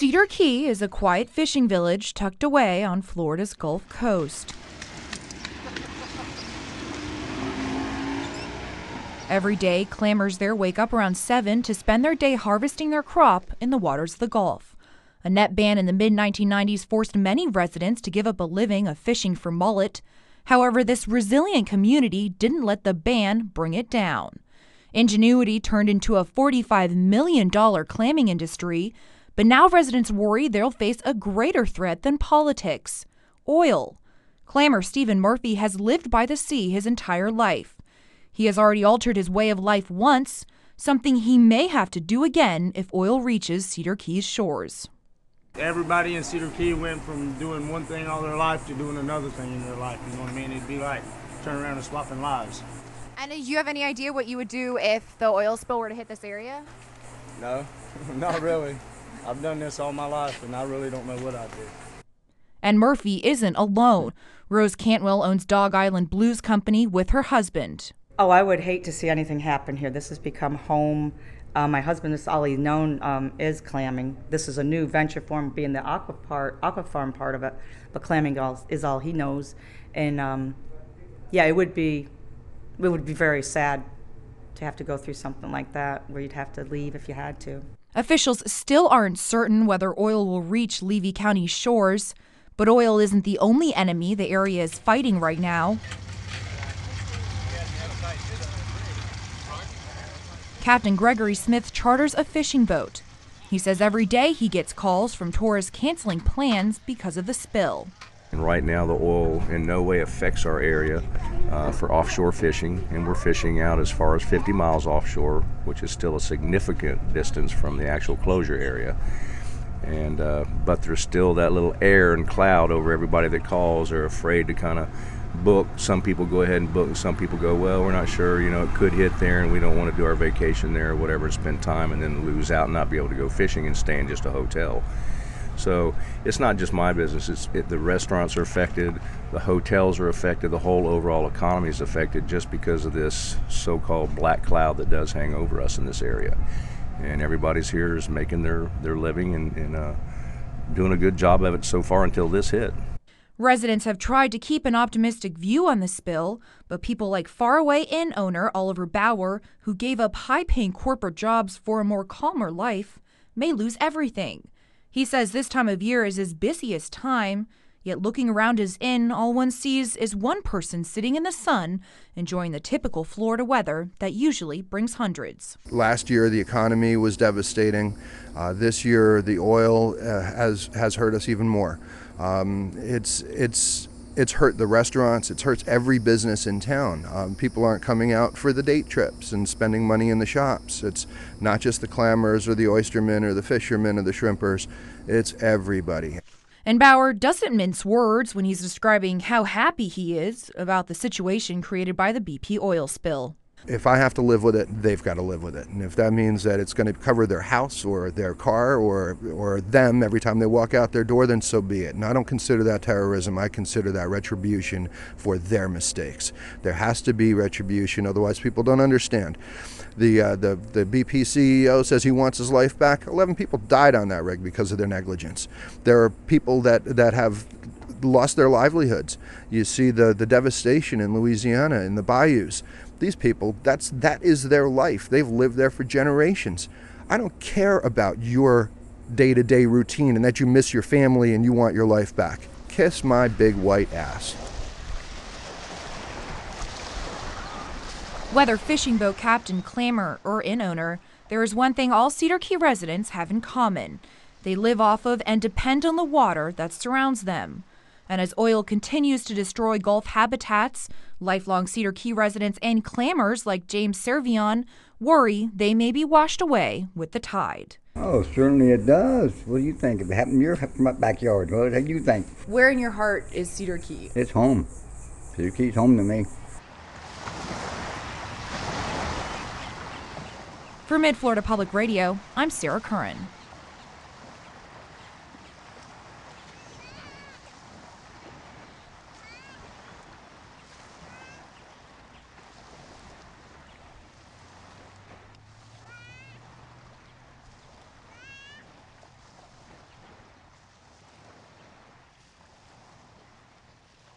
Cedar Key is a quiet fishing village tucked away on Florida's Gulf Coast. Every day, clammers there wake up around 7 to spend their day harvesting their crop in the waters of the Gulf. A net ban in the mid-1990s forced many residents to give up a living of fishing for mullet. However, this resilient community didn't let the ban bring it down. Ingenuity turned into a $45 million clamming industry, but now residents worry they'll face a greater threat than politics: oil. Clammer Stephen Murphy has lived by the sea his entire life. He has already altered his way of life once, something he may have to do again if oil reaches Cedar Key's shores. Everybody in Cedar Key went from doing one thing all their life to doing another thing in their life. You know what I mean? It'd be like turning around and swapping lives. And do you have any idea what you would do if the oil spill were to hit this area? No, not really. I've done this all my life, and I really don't know what I'd do. And Murphy isn't alone. Rose Cantwell owns Dog Island Blues Company with her husband. Oh, I would hate to see anything happen here. This has become home. My husband is all he's known is clamming. This is a new venture for him, being the aqua farm part of it, but clamming is all he knows. And yeah, it would be very sad to have to go through something like that, where you'd have to leave if you had to. Officials still aren't certain whether oil will reach Levy County's shores, but oil isn't the only enemy the area is fighting right now. Captain Gregory Smith charters a fishing boat. He says every day he gets calls from tourists canceling plans because of the spill. And right now the oil in no way affects our area for offshore fishing, and we're fishing out as far as 50 miles offshore, which is still a significant distance from the actual closure area. And but there's still that little air and cloud over everybody that calls. They're afraid to kind of book. Some people go ahead and book, and some people go, well, we're not sure, it could hit there and we don't want to do our vacation there or whatever, spend time and then lose out and not be able to go fishing and stay in just a hotel. So it's not just my business, the restaurants are affected, the hotels are affected, the whole overall economy is affected just because of this so-called black cloud that does hang over us in this area. And everybody's here is making their living and doing a good job of it so far until this hit. Residents have tried to keep an optimistic view on the spill, but people like faraway inn owner Oliver Bauer, who gave up high-paying corporate jobs for a more calmer life, may lose everything. He says this time of year is his busiest time, yet looking around his inn, all one sees is one person sitting in the sun, enjoying the typical Florida weather that usually brings hundreds. Last year, the economy was devastating. This year, the oil has hurt us even more. It's hurt the restaurants. It hurts every business in town. People aren't coming out for the date trips and spending money in the shops. It's not just the clammers or the oystermen or the fishermen or the shrimpers. It's everybody. And Bauer doesn't mince words when he's describing how happy he is about the situation created by the BP oil spill. If I have to live with it, they've got to live with it. And if that means that it's going to cover their house or their car or them every time they walk out their door, then so be it. And I don't consider that terrorism. I consider that retribution for their mistakes. There has to be retribution, otherwise people don't understand. The BP CEO says he wants his life back. 11 people died on that rig because of their negligence. There are people that have lost their livelihoods. You see the devastation in Louisiana, in the bayous. These people, that is their life. They've lived there for generations. I don't care about your day-to-day routine and that you miss your family and you want your life back. Kiss my big white ass. Whether fishing boat captain, clammer, or inn owner, there is one thing all Cedar Key residents have in common. They live off of and depend on the water that surrounds them. And as oil continues to destroy Gulf habitats, lifelong Cedar Key residents and clammers like James Servion worry they may be washed away with the tide. Oh, certainly it does. What do you think? If it happened in your backyard, what do you think? Where in your heart is Cedar Key? It's home. Cedar Key's home to me. For Mid-Florida Public Radio, I'm Sarah Curran.